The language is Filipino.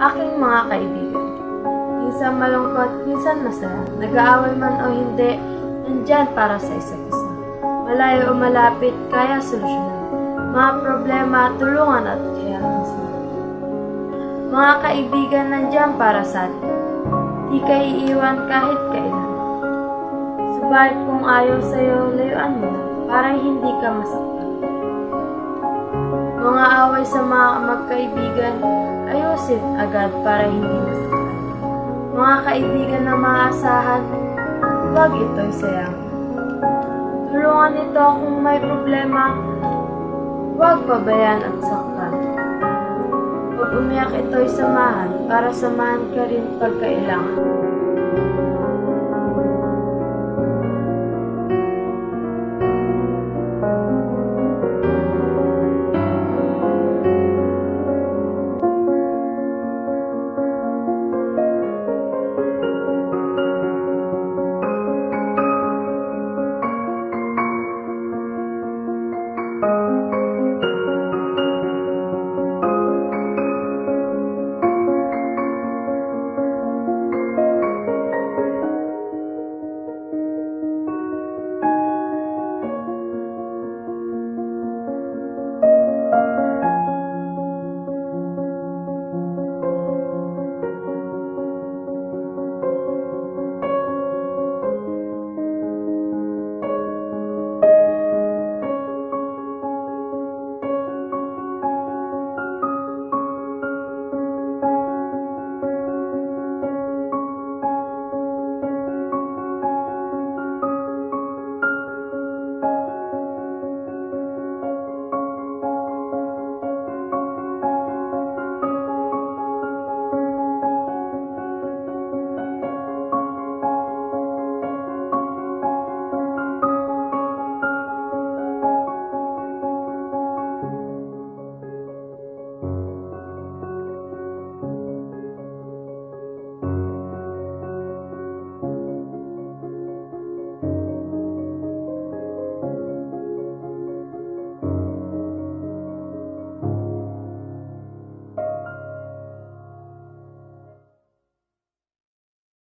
Aking mga kaibigan, minsan malungkot, minsan masaya, nag-aaway man o hindi, nandyan para sa isa't isa. Malayo o malapit, kaya solusyonan. Mga problema, tulungan at kayahan sila. Mga kaibigan, nandyan para sa atin. Di ka iiwan kahit kailan. Subalit kung ayaw sa'yo, layuan mo na para hindi ka masaktan. Mga away sa mga magkaibigan, ayusin agad para hindi masaktan. Mga kaibigan na maasahan, huwag ito'y sayang. Tulungan ito kung may problema, huwag pabayaan at saktan. Pag umiyak ito'y samahan para samahan ka rin pagkailangan.